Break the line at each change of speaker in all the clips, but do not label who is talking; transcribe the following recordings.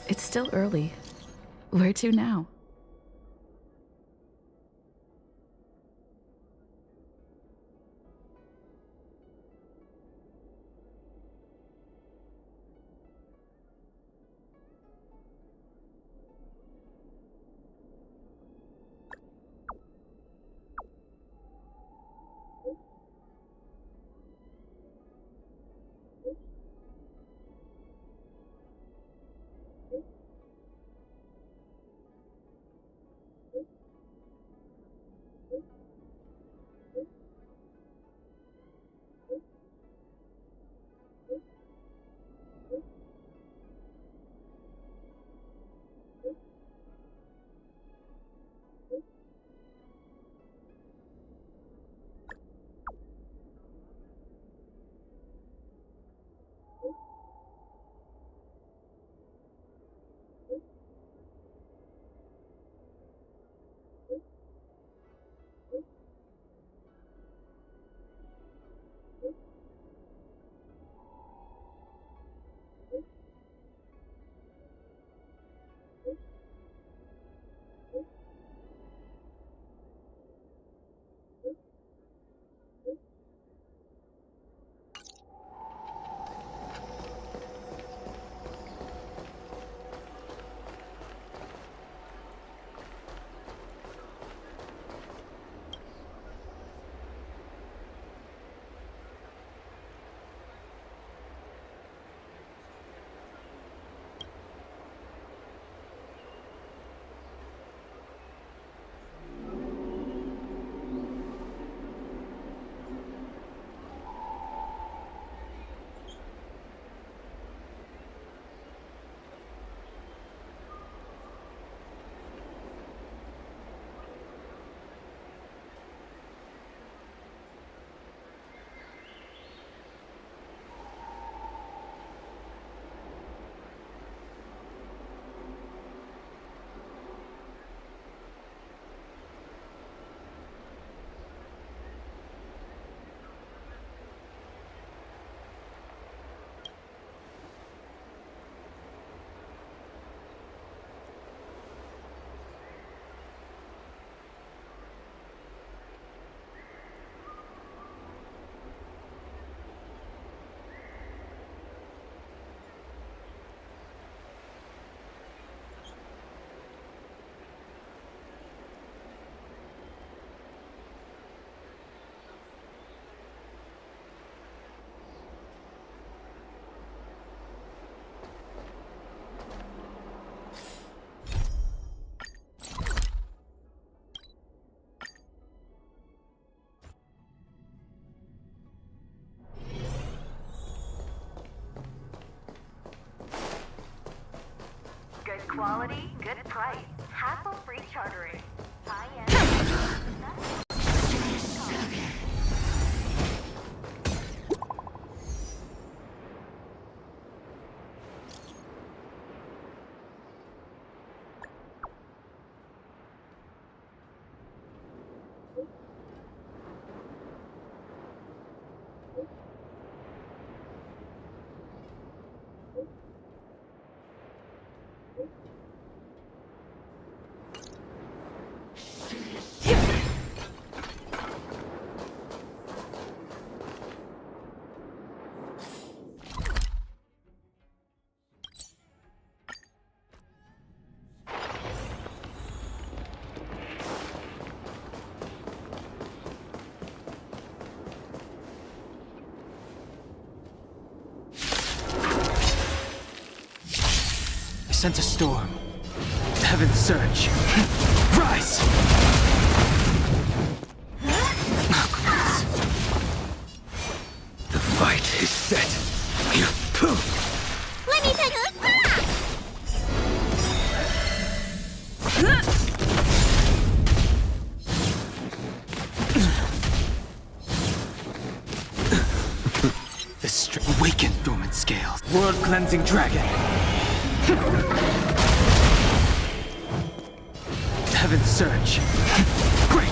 It's still early. Where to now?
quality, good price, hassle-free chartering. High-end.
I sense a storm. Heaven surge. Rise! The fight is set.
Let me take a look back!
Awaken, dormant scales. World-cleansing dragon. Heaven surge. Break!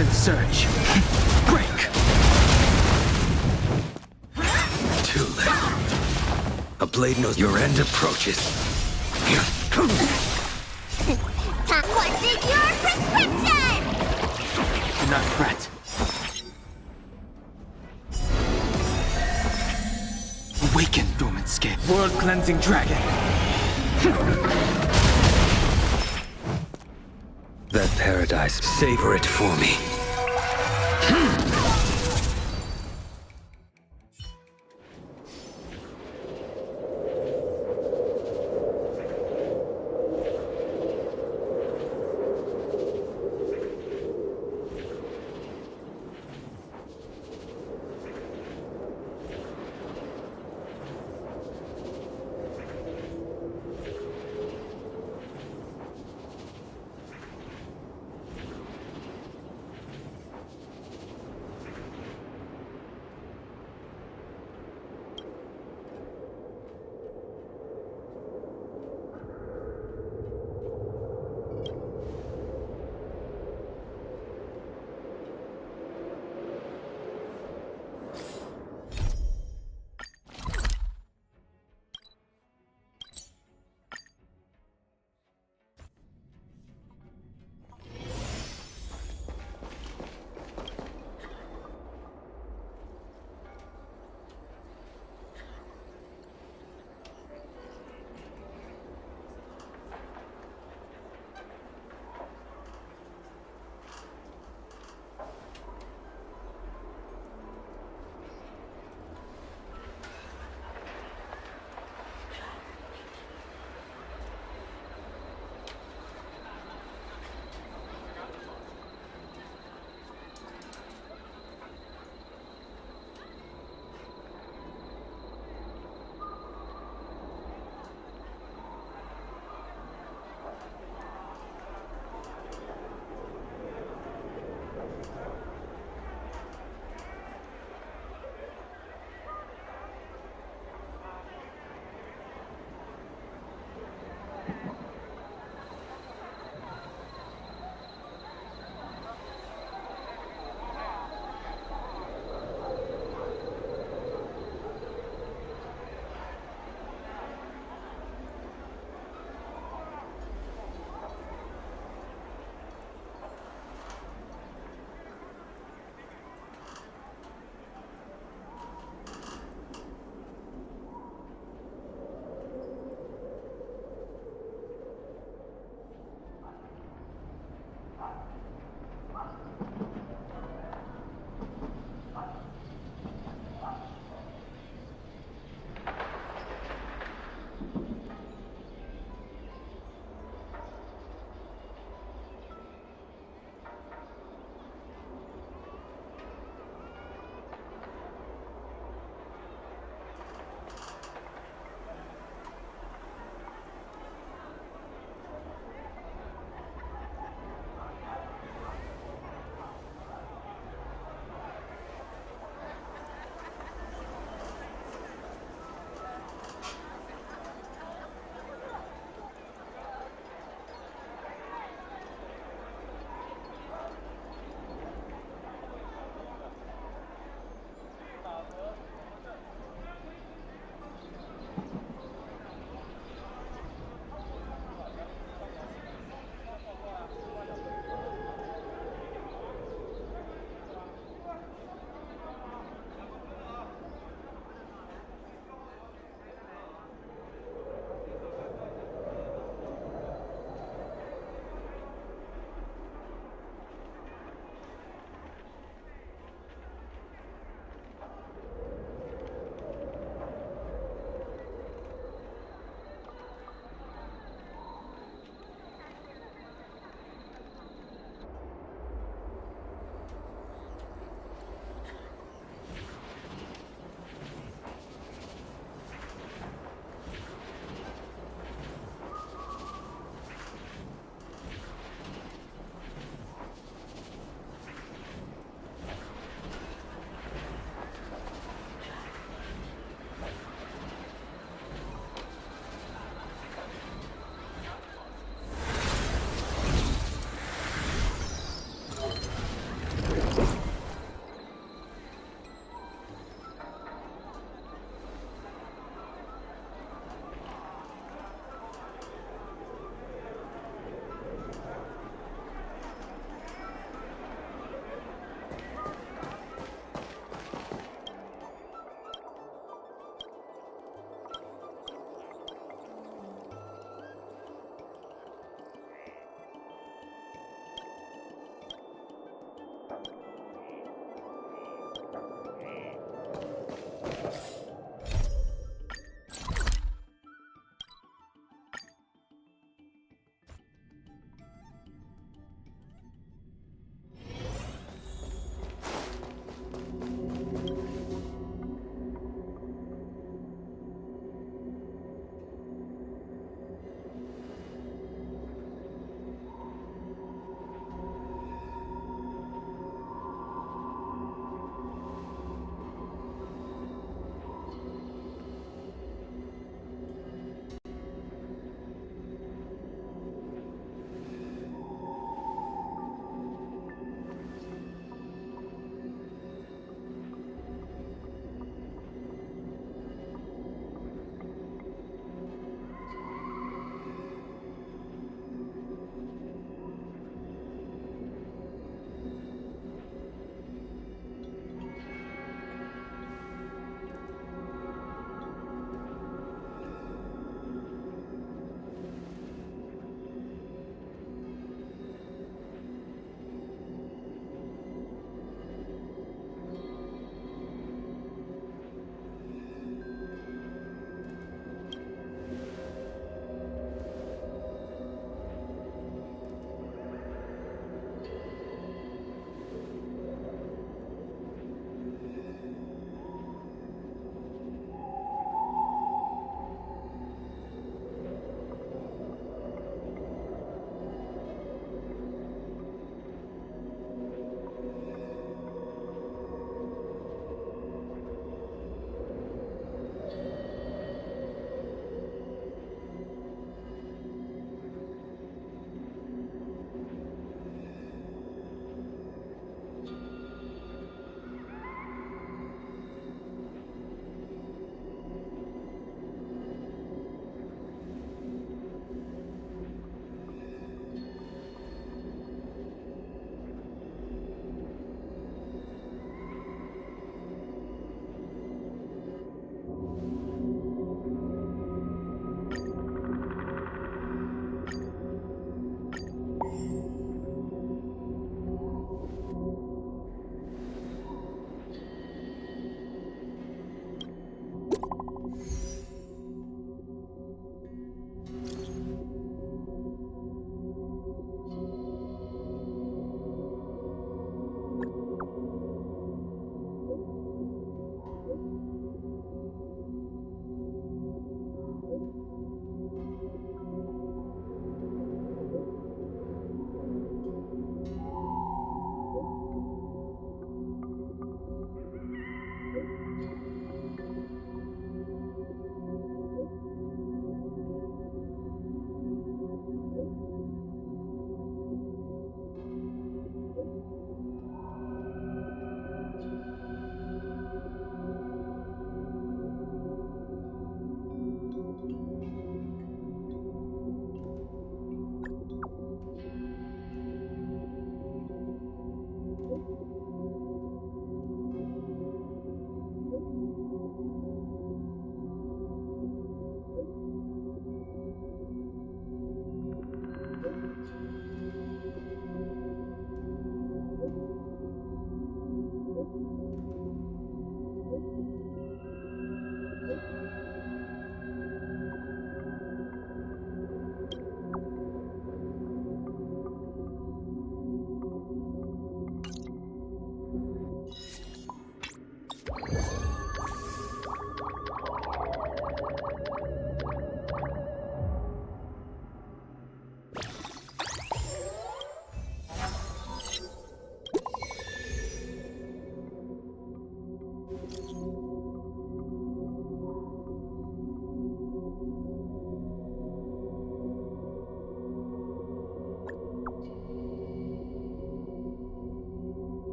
Heaven's surge. Break!
Too late. A blade knows your end approaches.
What's in your prescription?
Do not fret. Awaken, dormant skin. World-cleansing dragon.
That paradise, savor it for me.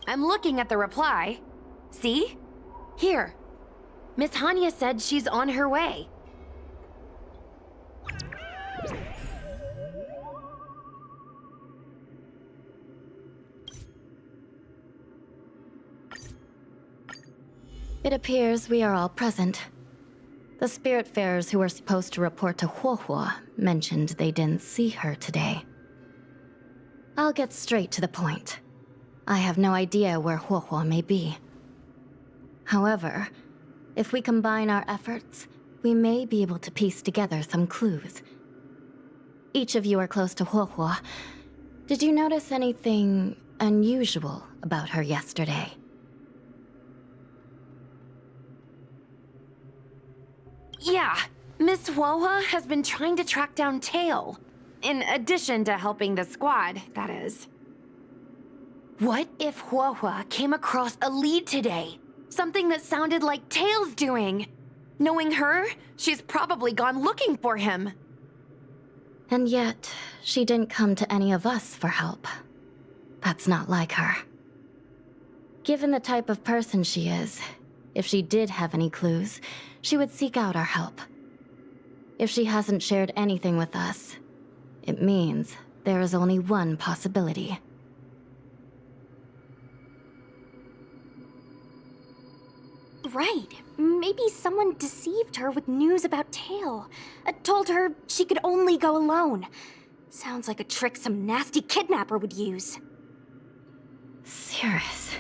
I'm looking at the reply. See? Here. Miss Hanya said she's on her way.
It appears we are all present. The Spiritfarers who were supposed to report to Huohuo mentioned they didn't see her today. I'll get straight to the point. I have no idea where Huohuo may be. However, if we combine our efforts, we may be able to piece together some clues. Each of you are close to Huohuo. Did you notice anything unusual about her yesterday?
Yeah, Miss Huohua has been trying to track down Tail. In addition to helping the squad, that is. What if Huohua came across a lead today? Something that sounded like Tail's doing. Knowing her, she's probably gone looking for him.
And yet, she didn't come to any of us for help. That's not like her. Given the type of person she is, if she did have any clues, she would seek out our help. If she hasn't shared anything with us, it means there is only one possibility.
Right. Maybe someone deceived her with news about Tail. Told her she could only go alone. Sounds like a trick some nasty kidnapper would use.
Cirrus.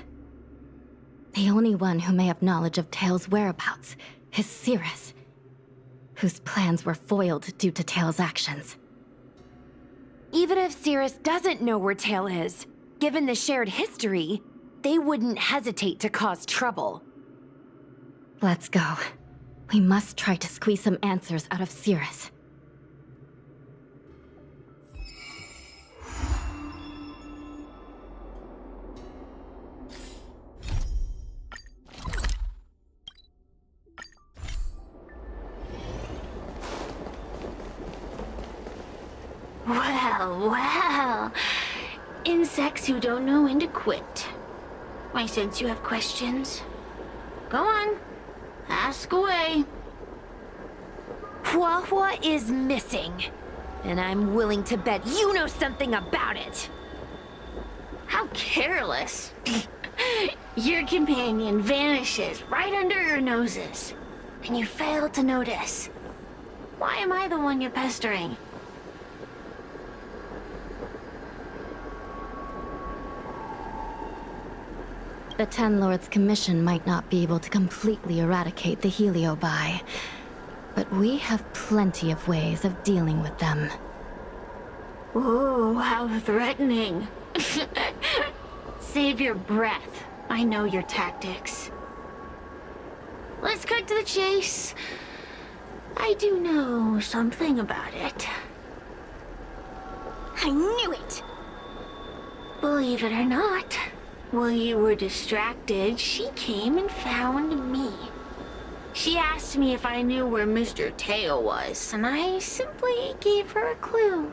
The only one who may have knowledge of Tail's whereabouts is Cirrus, whose plans were foiled due to Tail's actions.
Even if Cirrus doesn't know where Tail is, given the shared history, they wouldn't hesitate to cause trouble.
Let's go. We must try to squeeze some answers out of Cirrus.
Well, well. Insects who don't know when to quit. I sense you have questions. Go on. Ask away.
Huohuo is missing, and I'm willing to bet you know something about it.
How careless. Your companion vanishes right under your noses, and you fail to notice. Why am I the one you're pestering?
The Ten Lords' commission might not be able to completely eradicate the Heliobi, but we have plenty of ways of dealing with them.
Ooh, how threatening. Save your breath. I know your tactics. Let's cut to the chase. I do know something about it.
I knew it!
Believe it or not, while you were distracted, she came and found me. She asked me if I knew where Mr. Tail was, and I simply gave her a clue.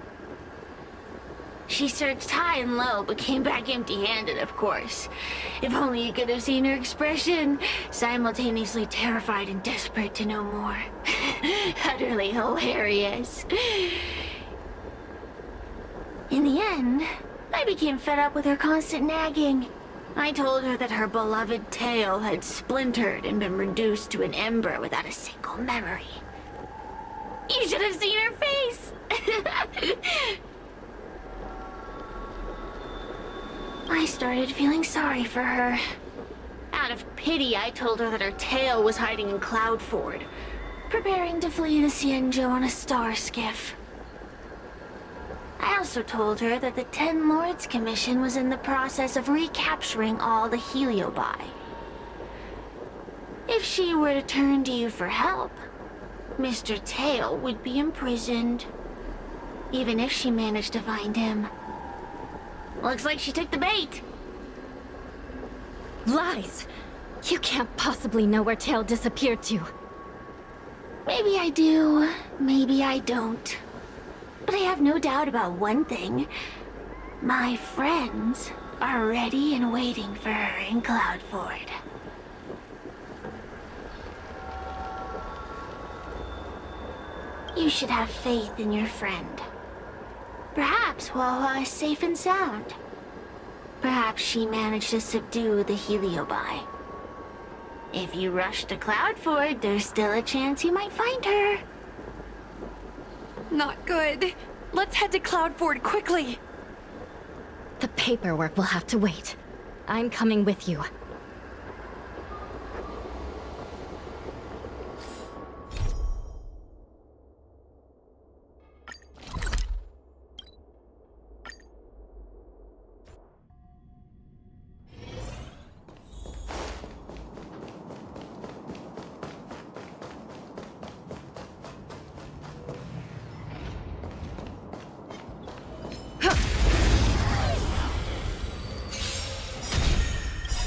She searched high and low, but came back empty-handed, of course. If only you could have seen her expression, simultaneously terrified and desperate to know more. Utterly hilarious. In the end, I became fed up with her constant nagging. I told her that her beloved Tail had splintered and been reduced to an ember without a single memory. You should have seen her face! I started feeling sorry for her. Out of pity, I told her that her tail was hiding in Cloudford, preparing to flee the Xianzhou on a star skiff. I also told her that the Ten Lords Commission was in the process of recapturing all the Heliobi. If she were to turn to you for help, Mr. Tail would be imprisoned, even if she managed to find him. Looks like she took the bait.
Lies!
You can't possibly know where Tail disappeared to.
Maybe I do, maybe I don't. But I have no doubt about one thing. My friends are ready and waiting for her in Cloudford. You should have faith in your friend. Perhaps Wawa is safe and sound. Perhaps she managed to subdue the Heliobi. If you rush to Cloudford, there's still a chance you might find her.
Not good. Let's head to Cloudford quickly.
The paperwork will have to wait. I'm coming with you.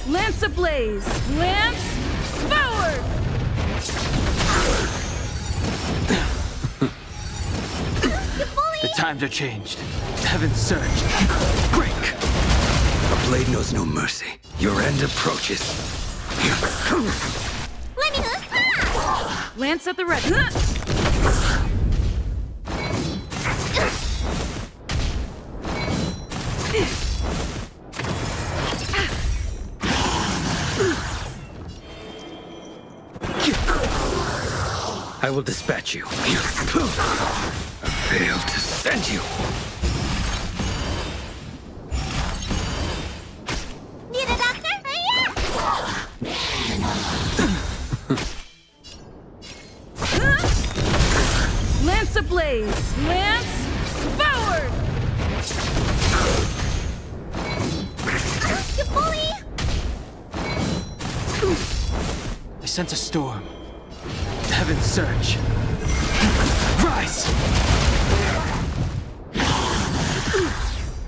Lance ablaze! Lance forward!
The times are changed. Heaven surged. Break!
A blade knows no mercy. Your end approaches.
Lance at the ready.
I will dispatch you. I failed to send you.
Need a doctor?
Lance ablaze! Lance forward!
You bully!
I sense a storm. Heaven surge. Rise!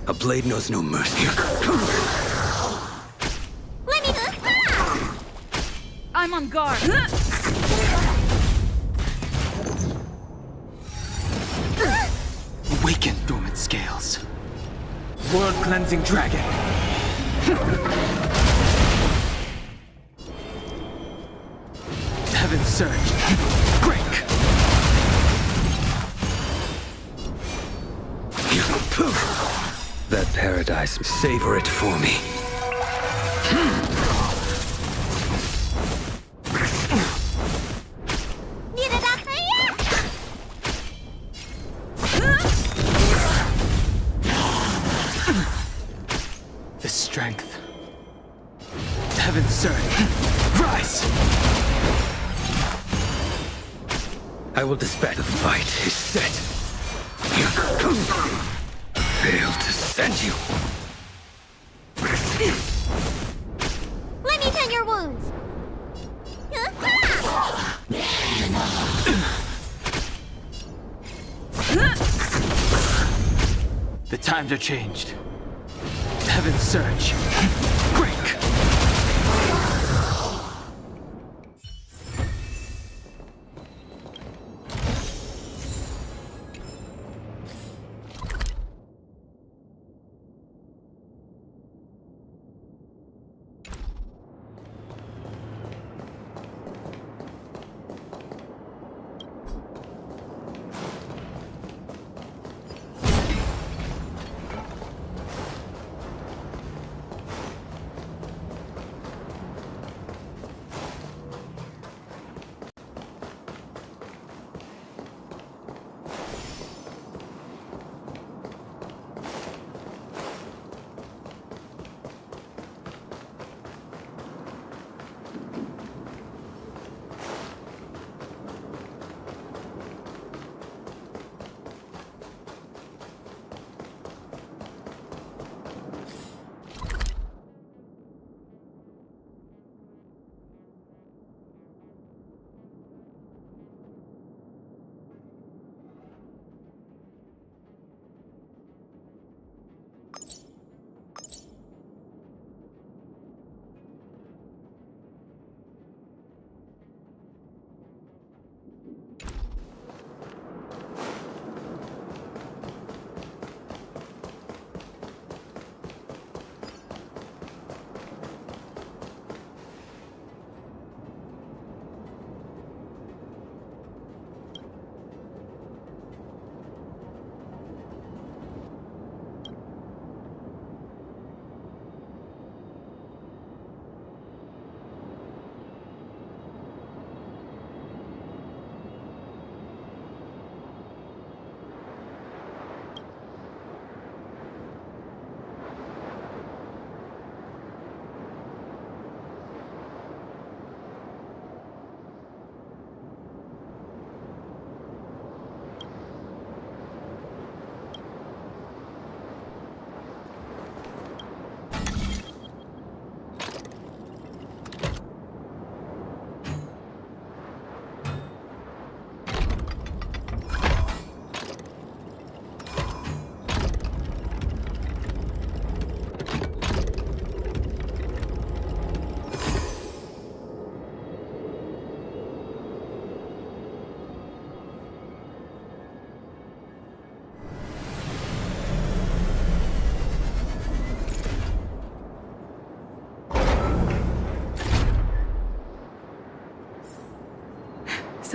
A blade knows no mercy.
Let me go!
I'm on guard.
Awaken, dormant scales. World-cleansing dragon. Heaven surge. Break!
That paradise, savor it for me.
Need a doctor?
The strength. Heaven surge. Rise!
I will dispatch. The fight is set. Failed to send you.
Let me tend your wounds.
The times are changed. Heaven surge. Break!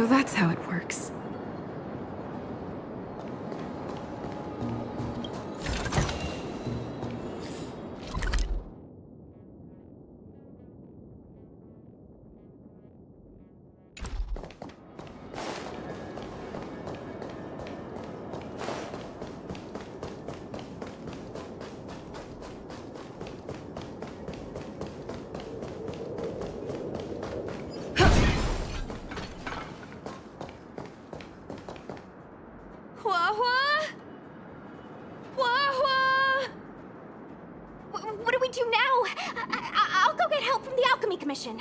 So that's how it works.
What do we do now? I'll go get help from the Alchemy Commission.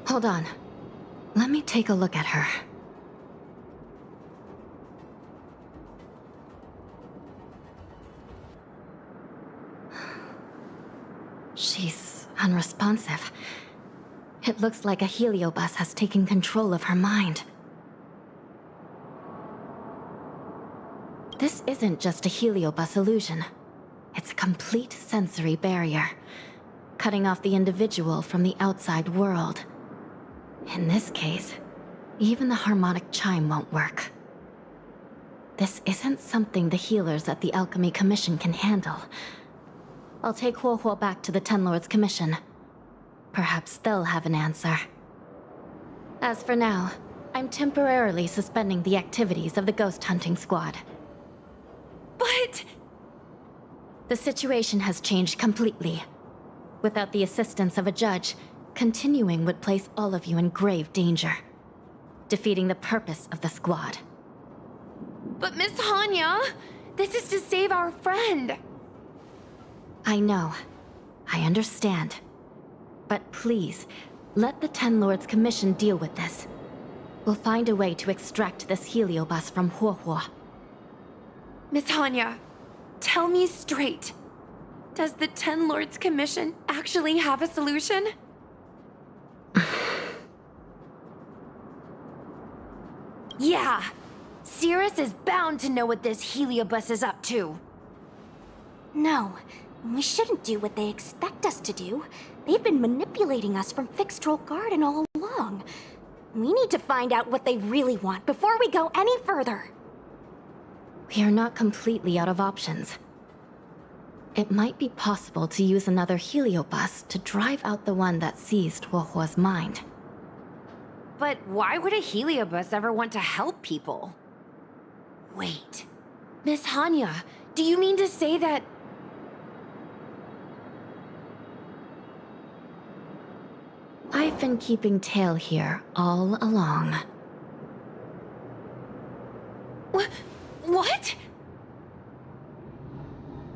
Hold on. Let me take a look at her. She's unresponsive. It looks like a heliobus has taken control of her mind. This isn't just a heliobus illusion. It's a complete sensory barrier, cutting off the individual from the outside world. In this case, even the harmonic chime won't work. This isn't something the healers at the Alchemy Commission can handle. I'll take Huohuo back to the Ten Lords Commission. Perhaps they'll have an answer. As for now, I'm temporarily suspending the activities of the ghost hunting squad.
But...
The situation has changed completely. Without the assistance of a judge, continuing would place all of you in grave danger, defeating the purpose of the squad.
But Miss Hanya, this is to save our friend.
I know. I understand. But please, let the Ten Lords Commission deal with this. We'll find a way to extract this heliobus from Huohuo.
Miss Hanya, tell me straight. Does the Ten Lords Commission actually have a solution? Yeah. Cirrus is bound to know what this heliobus is up to.
No, we shouldn't do what they expect us to do. They've been manipulating us from Fixtroll Garden all along. We need to find out what they really want before we go any further.
We are not completely out of options. It might be possible to use another heliobus to drive out the one that seized Huohuo's mind.
But why would a heliobus ever want to help people? Wait. Miss Hanya, do you mean to say that...
I've been keeping tail here all along.
What?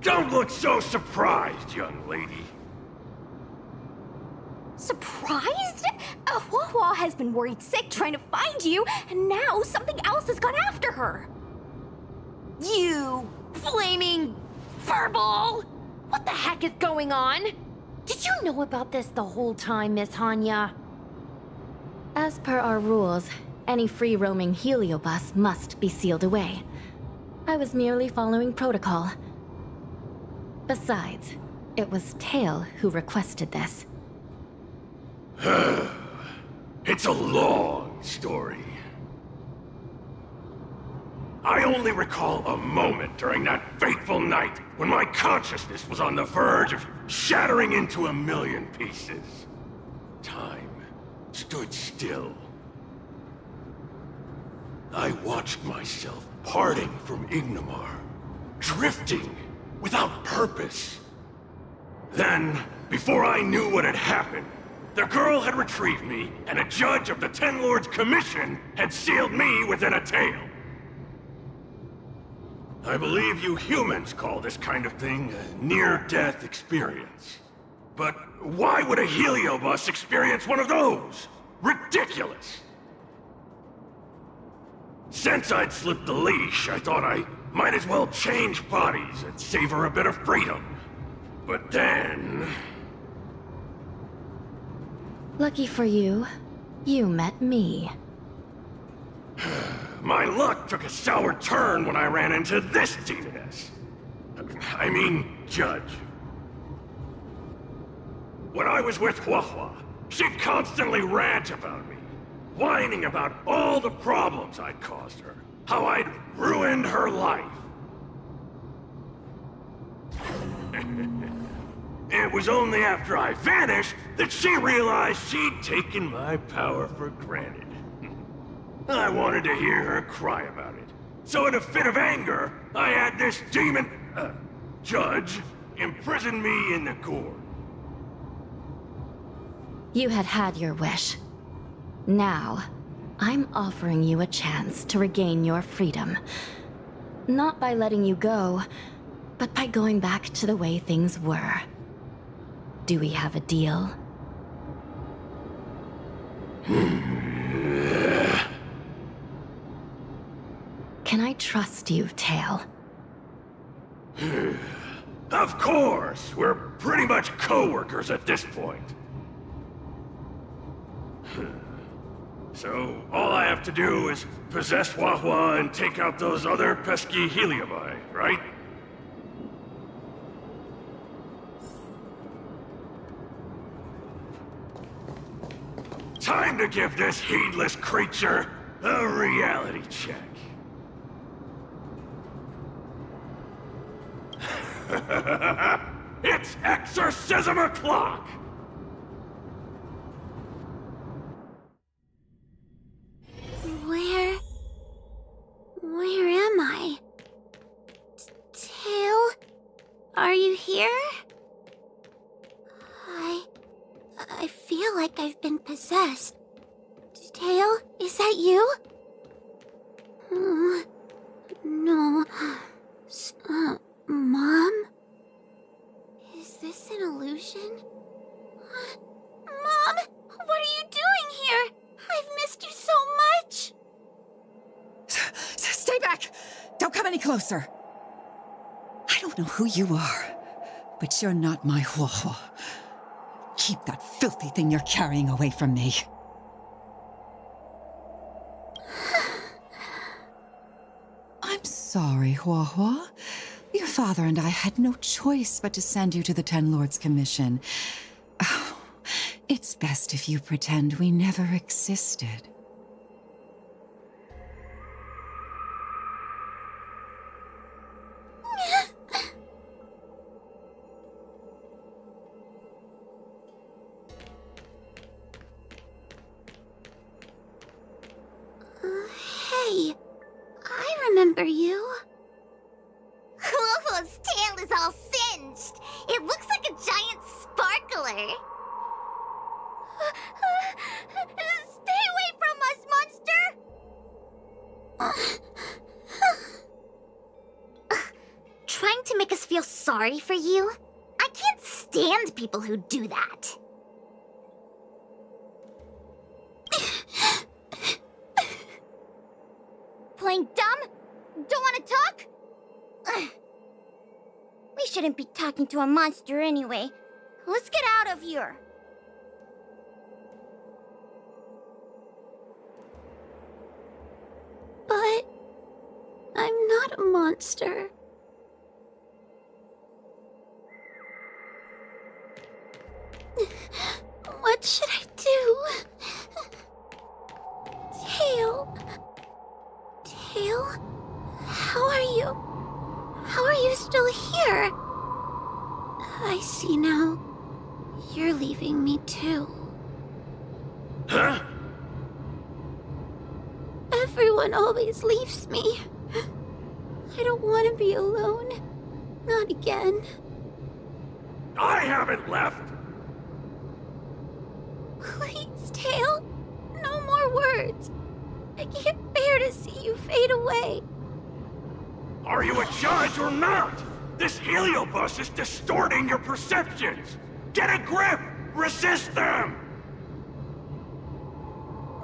Don't look so surprised, young lady.
Surprised? Huohuo has been worried sick trying to find you, and now something else has gone after her.
You flaming furball! What the heck is going on? Did you know about this the whole time, Miss Hanya?
As per our rules, any free-roaming heliobus must be sealed away. I was merely following protocol. Besides, it was Tail who requested this.
It's a long story. I only recall a moment during that fateful night when my consciousness was on the verge of shattering into a million pieces. Time stood still. I watched myself parting from Ignimar, drifting without purpose. Then, before I knew what had happened, the girl had retrieved me, and a judge of the Ten Lords Commission had sealed me within a tail. I believe you humans call this kind of thing a near-death experience. But why would a heliobus experience one of those? Ridiculous! Since I'd slipped the leash, I thought I might as well change bodies and savor a bit of freedom. But then...
Lucky for you, you met me.
My luck took a sour turn when I ran into this demoness. I mean, Judge. When I was with Huohuo, she'd constantly rant about me. whining about all the problems I'd caused her, how I'd ruined her life. It was only after I vanished that she realized she'd taken my power for granted. I wanted to hear her cry about it. So in a fit of anger, I had this demon... judge imprison me in the gourd.
You had had your wish. Now, I'm offering you a chance to regain your freedom. Not by letting you go, but by going back to the way things were. Do we have a deal? Can I trust you, Tail?
Of course! We're pretty much co-workers at this point. So, all I have to do is possess Huahua and take out those other pesky Heliobi, right? Time to give this heedless creature a reality check. It's exorcism o'clock!
Where am I? Tail? Are you here? I feel like I've been possessed. Tail, is that you? No. Mom? Is this an illusion? Mom! What are you doing here? I've missed you so much!
Stay back! Don't come any closer! I don't know who you are, but you're not my Huahua. Keep that filthy thing you're carrying away from me. I'm sorry, Huahua. Your father and I had no choice but to send you to the Ten Lords Commission. Oh, it's best if you pretend we never existed.
Hey, I remember you.
Huahua's tail is all singed. It looks like a giant sparkler. Stay away from us, monster! Trying to make us feel sorry for you? I can't stand people who do that. Playing dumb? Don't want to talk? We shouldn't be talking to a monster anyway. Let's get out of here.
But I'm not a monster. What should I do? Tail? Tail? How are you? How are you still here? I see now. You're leaving me too.
Huh?
Everyone always leaves me. I don't want to be alone. Not again.
I haven't left!
Please, Tail. No more words. I can't bear to see you fade away.
Are you a judge or not? This heliobus is distorting your perceptions! Get a grip! Resist them!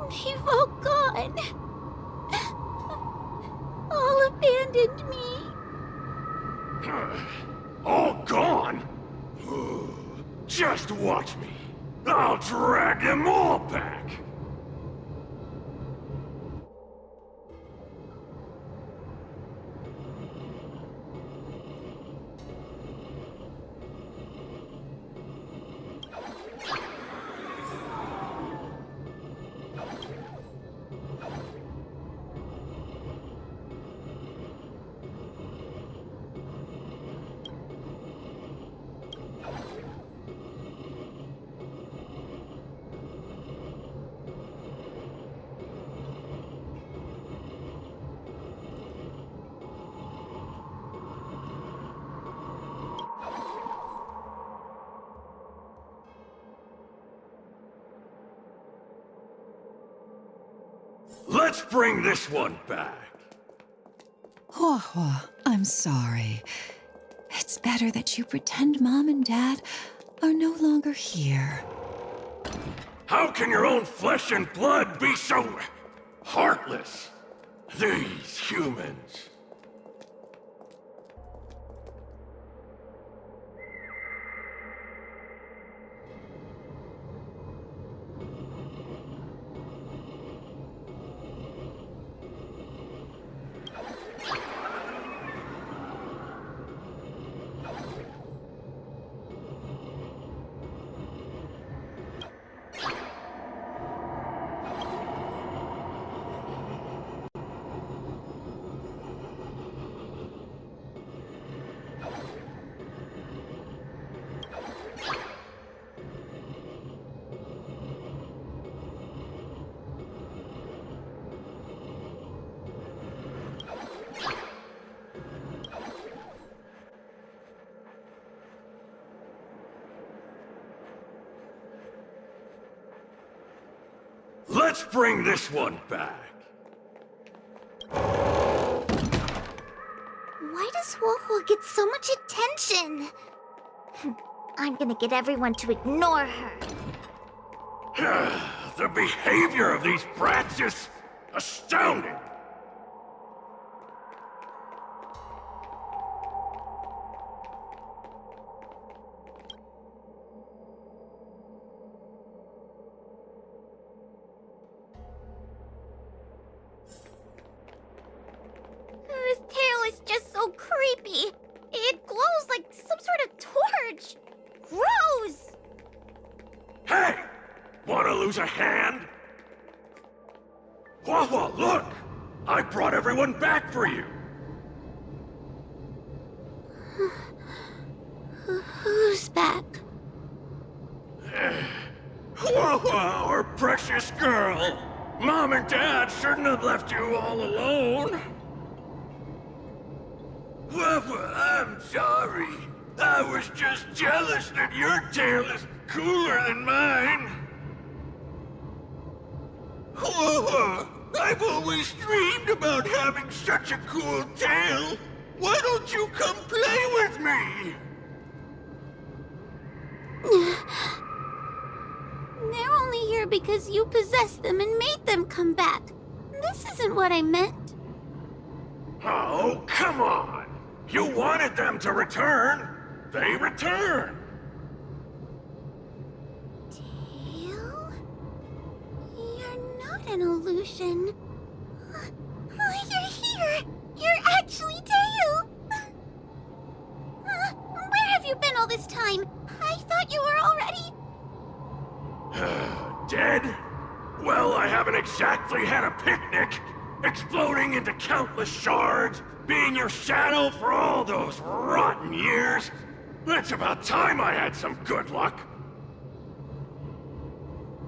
They've all gone. All abandoned me.
All gone? Just watch me. I'll drag them all back. Let's bring this one back.
Hua Hua, I'm sorry. It's better that you pretend Mom and Dad are no longer here.
How can your own flesh and blood be so heartless? These humans. Let's bring this one back.
Why does Wohua get so much attention? I'm gonna get everyone to ignore her.
The behavior of these brats is astounding.
This tail is just so creepy. It glows like some sort of torch. Gross!
Hey! Wanna lose a hand? Wawa, look! I brought everyone back for you!
Who's back?
Wawa, our precious girl! Mom and Dad shouldn't have left you all alone! Wawa, I'm sorry. I was just jealous that your tail is cooler than mine. Wawa, I've always dreamed about having such a cool tail. Why don't you come play with me?
They're only here because you possessed them and made them come back. This isn't what I meant.
Oh, come on! You wanted them to return. They return.
Tail? You're not an illusion. Oh, you're here! You're actually Tail! Where have you been all this time? I thought you were already...
Dead? Well, I haven't exactly had a picnic. Exploding into countless shards, being your shadow for all those rotten years. It's about time I had some good luck.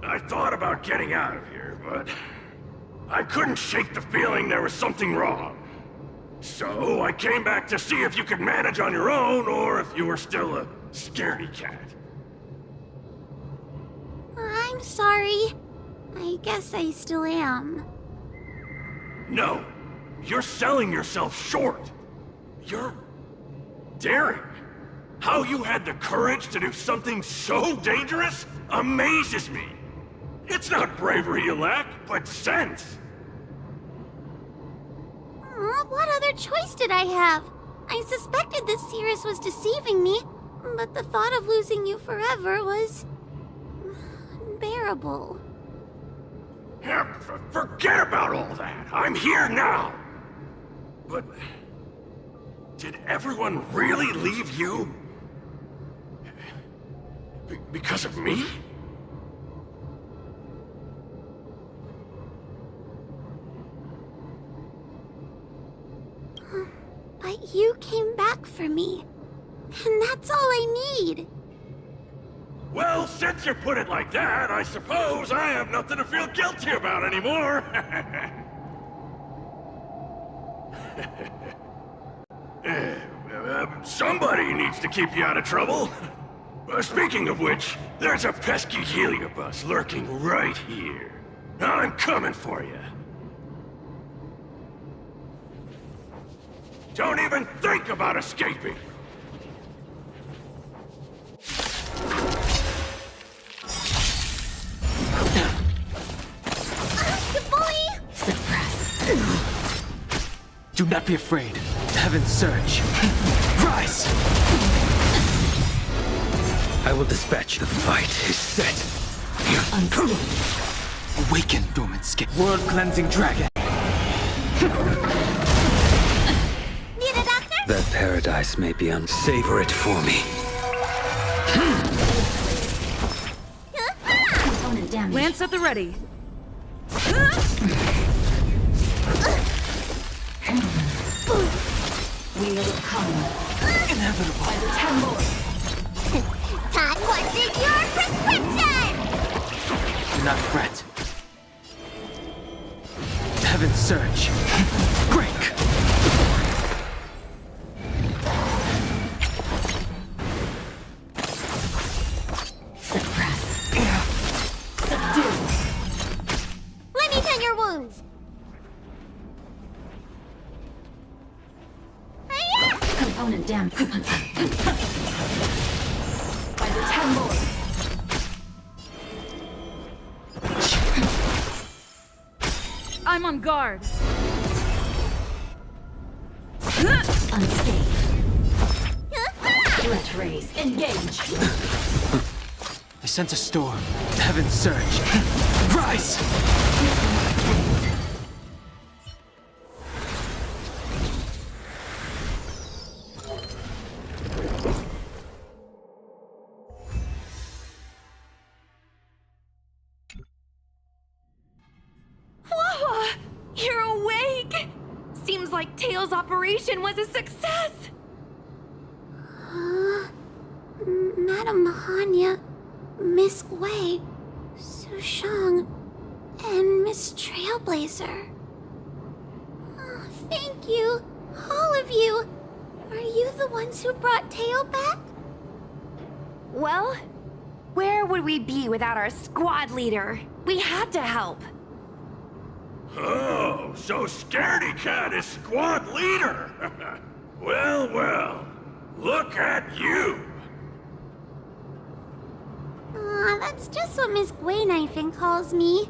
I thought about getting out of here, but I couldn't shake the feeling there was something wrong. So I came back to see if you could manage on your own, or if you were still a scaredy cat.
I'm sorry. I guess I still am.
No, you're selling yourself short. You're daring. How you had the courage to do something so dangerous amazes me. It's not bravery you lack, but sense.
What other choice did I have? I suspected that Cirrus was deceiving me, but the thought of losing you forever was... unbearable.
Forget about all that. I'm here now. But... did everyone really leave you? Because of me?
But you came back for me. And that's all I need.
Well, since you put it like that, I suppose I have nothing to feel guilty about anymore. Somebody needs to keep you out of trouble. Speaking of which, there's a pesky heliobus lurking right here. I'm coming for you. Don't even think about escaping!
Do not be afraid. Heaven's surge. Rise!
I will dispatch you. The fight is set.
Awaken, dormant skin. World-cleansing dragon.
Need a doctor?
That paradise may be savor it for me.
Component damage.
Lance at the ready.
Wheel of come.
Inevitable.
By the 10 lords.
Todd, what's in your prescription?
Do not fret. Heaven's surge. Break!
Suppress. Subdue.
Let me tend your wounds.
Component damage. By the 10 lords.
I'm on guard.
Unscathed. Threat raise. Engage.
I sense a storm. Heaven's surge. Rise!
You're awake! Seems like Tail's operation was a success!
Madame Mahanya, Miss Wei, Sushang, and Miss Trailblazer. Oh, thank you, all of you. Are you the ones who brought Tail back?
Well, where would we be without our squad leader? We had to help.
Oh, so Scaredy Cat is squad leader! Well, well, look at you!
That's just what Miss Gwen Knifin calls me.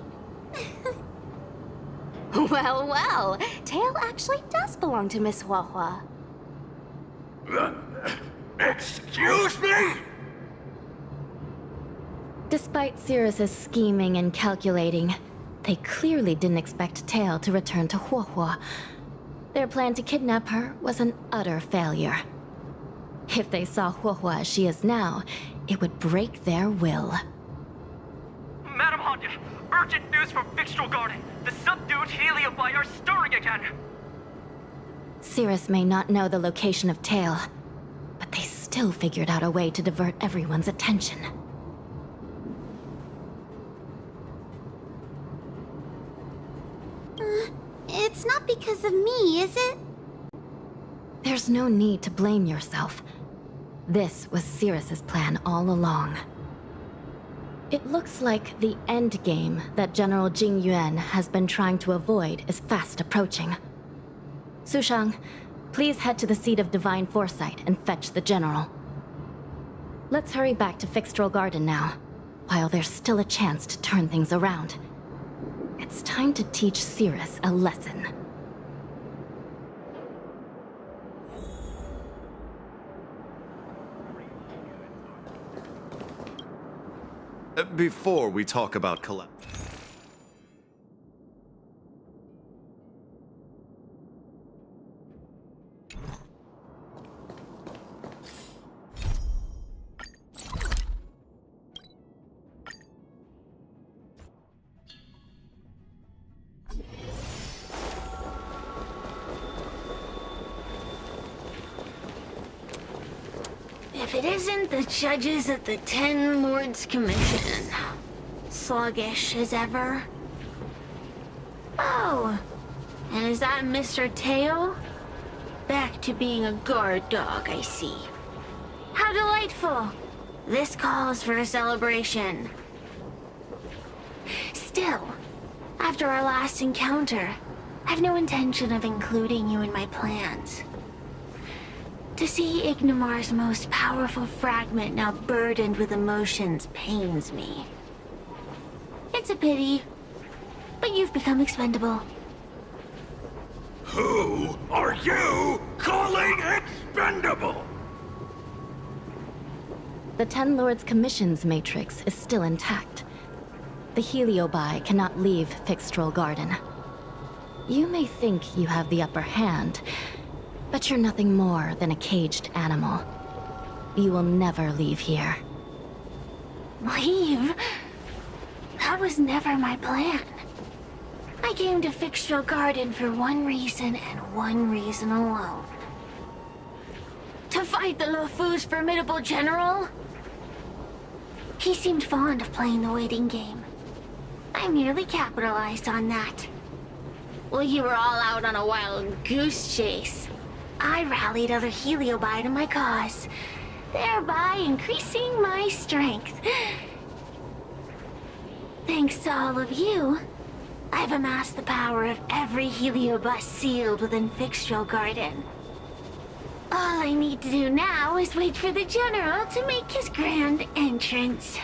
Well, well, Tail actually does belong to Miss Huahua.
Excuse me?
Despite Cirrus's scheming and calculating, they clearly didn't expect Tail to return to Huahua. Their plan to kidnap her was an utter failure. If they saw Huahua as she is now, it would break their will.
Madam Hanya, urgent news from Victual Garden. The subdued Heliobite are stirring again.
Cirrus may not know the location of Tail, but they still figured out a way to divert everyone's attention.
It's not because of me, is it?
There's no need to blame yourself. This was Cirrus's plan all along. It looks like the end game that General Jing Yuan has been trying to avoid is fast approaching. Sushang, please head to the seat of Divine Foresight and fetch the General. Let's hurry back to Fixtral Garden now, while there's still a chance to turn things around. It's time to teach Cirrus a lesson.
Before we talk about collapse.
If it isn't the judges at the Ten Lords Commission, sluggish as ever. Oh, and is that Mr. Tail? Back to being a guard dog, I see. How delightful! This calls for a celebration. Still, after our last encounter, I've no intention of including you in my plans. To see Ignimar's most powerful fragment now burdened with emotions pains me. It's a pity, but you've become expendable.
Who are you calling expendable?
The Ten Lords' Commission's matrix is still intact. The Heliobi cannot leave Fixtral Garden. You may think you have the upper hand, but you're nothing more than a caged animal. You will never leave here.
Leave? That was never my plan. I came to Fixtral Garden for one reason and one reason alone. To fight the Lofu's formidable general? He seemed fond of playing the waiting game. I merely capitalized on that. While you were all out on a wild goose chase, I rallied other Heliobi to my cause, thereby increasing my strength. Thanks to all of you, I've amassed the power of every Heliobus sealed within Fixtral Garden. All I need to do now is wait for the General to make his grand entrance.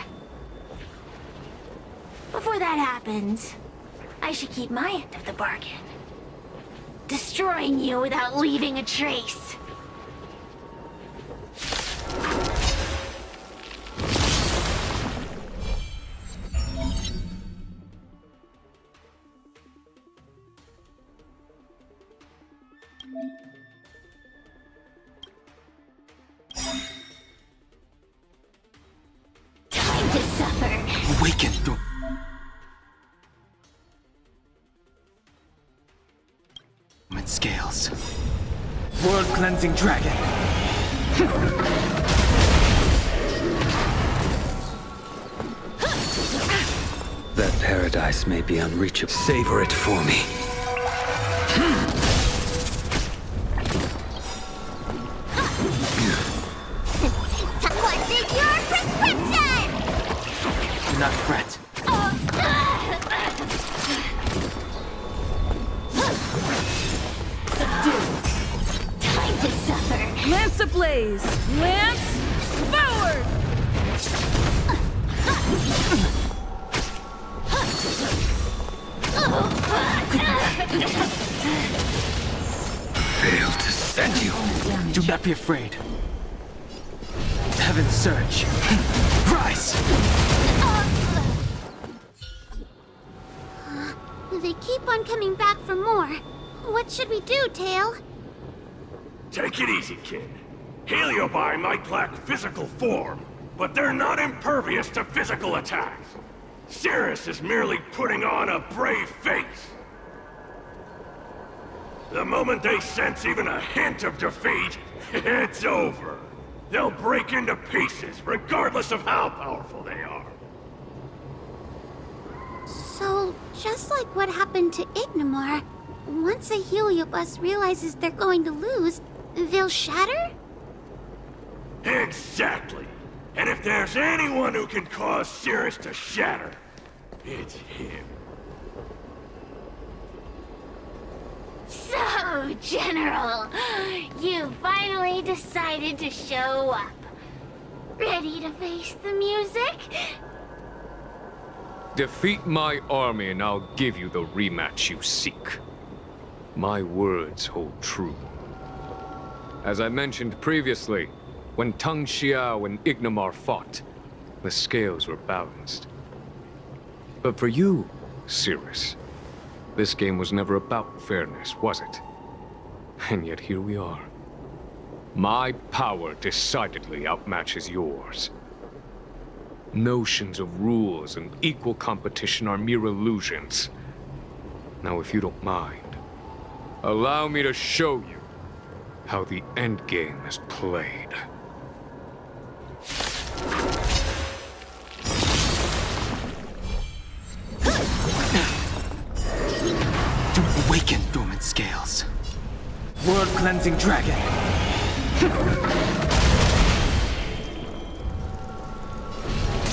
Before that happens, I should keep my end of the bargain. Destroying you without leaving a trace. Time to suffer.
Awaken, scales. World-cleansing dragon.
That paradise may be unreachable. Savor it for me.
What's in your prescription?
Do not fret.
Time to suffer.
Lance ablaze! Lance forward!
Failed to send you.
Do not be afraid. Heaven's surge. Rise!
They keep on coming back for more. What should we do, Tail?
Take it easy, kid. Heliobi might lack physical form, but they're not impervious to physical attacks. Cirrus is merely putting on a brave face. The moment they sense even a hint of defeat, it's over. They'll break into pieces, regardless of how powerful they are.
So, just like what happened to Ignimar, once a Heliobus realizes they're going to lose, they'll shatter?
Exactly. And if there's anyone who can cause Cirrus to shatter, it's him.
So, General, you finally decided to show up. Ready to face the music?
Defeat my army and I'll give you the rematch you seek. My words hold true. As I mentioned previously, when Tang Xiao and Ignimar fought, the scales were balanced. But for you, Cirrus, this game was never about fairness, was it? And yet here we are. My power decidedly outmatches yours. Notions of rules and equal competition are mere illusions. Now, if you don't mind, allow me to show you how the endgame is played.
To awaken dormant scales. World-cleansing dragon.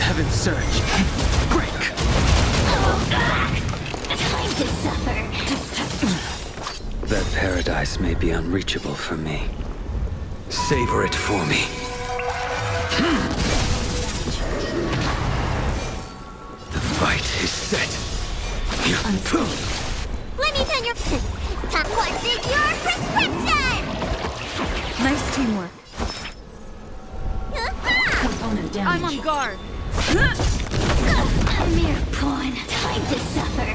Heaven's surge. Break!
Time to suffer.
That paradise may be unreachable for me. Savor it for me. The fight is set.
Let me pen your... What's in your prescription?
Nice teamwork.
Component damage.
I'm on guard.
A mere pawn. Time to suffer.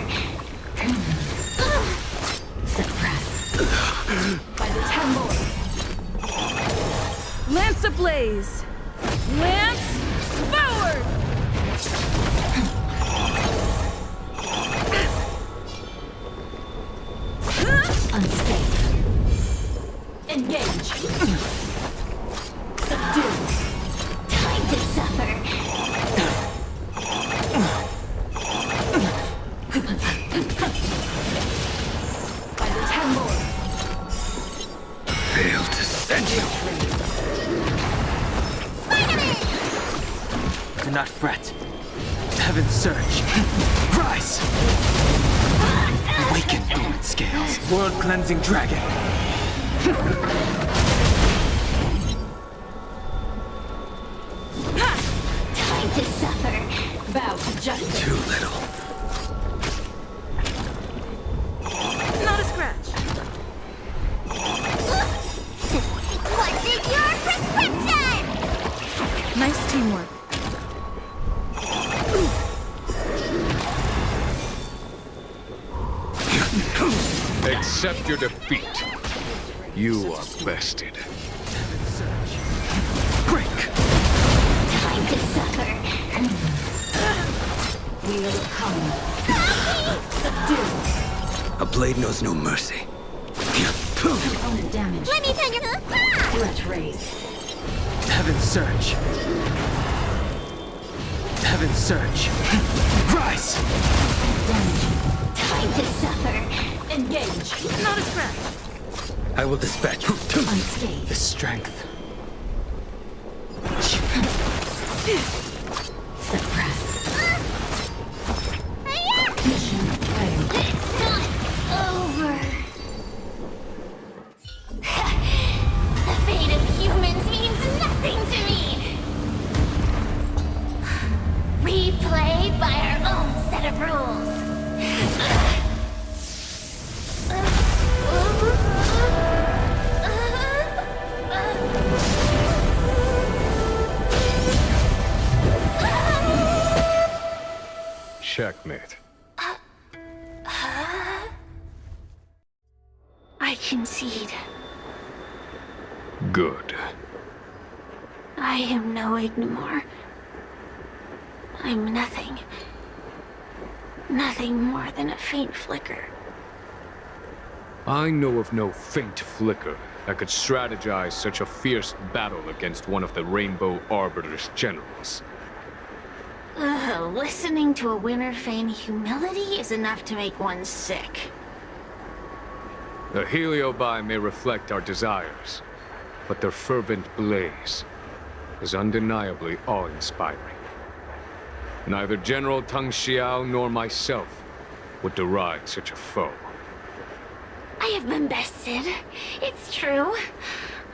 Suppress. By the temple.
Lance ablaze. Lance forward.
Unscathed. Engage. Subdue.
Time to suffer.
By the temple.
Failed to send you.
Do not fret. Heaven's surge. Rise! Awaken, dormant scales. World-cleansing dragon.
Time to suffer.
Bow to justice.
Too little.
Not a scratch.
What's in your prescription?
Nice teamwork.
Accept your defeat. You are bested.
Break!
Time to suffer.
Wheel of come. Subdue.
A blade knows no mercy.
Component damage.
Let me pen your...
Threat raised.
Heaven's surge. Heaven's surge. Rise!
Damage.
Time to suffer.
Engage.
Not a scratch.
I will dispatch you.
Unscathed.
The strength.
Suppress. Mission failed.
It's not over. The fate of humans means nothing to me. We play by our own set of rules.
Checkmate.
I concede.
Good.
I am no Ignimor. I'm nothing. Nothing more than a faint flicker.
I know of no faint flicker that could strategize such a fierce battle against one of the Rainbow Arbiter's generals.
Listening to a winner feign humility is enough to make one sick.
The Heliobi may reflect our desires, but their fervent blaze is undeniably awe-inspiring. Neither General Tang Xiao nor myself would deride such a foe.
I have been bested. It's true.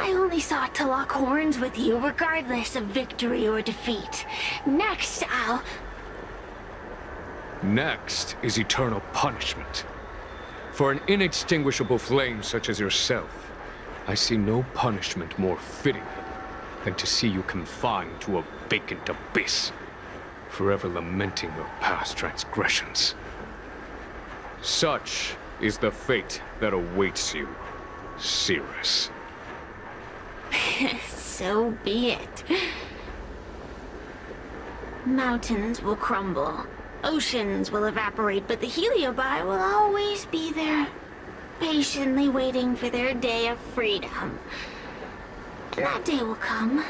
I only sought to lock horns with you regardless of victory or defeat. Next, I'll...
Next is eternal punishment. For an inextinguishable flame such as yourself, I see no punishment more fitting than to see you confined to a vacant abyss, forever lamenting your past transgressions. Such is the fate that awaits you, Cirrus.
So be it. Mountains will crumble. Oceans will evaporate, but the Heliobi will always be there, patiently waiting for their day of freedom. And that day will come.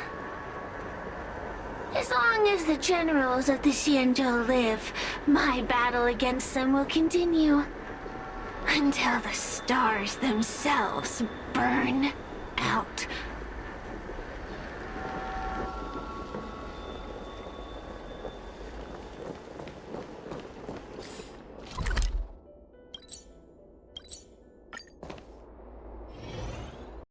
As long as the generals of the Xianzhou live, my battle against them will continue. Until the stars themselves burn out.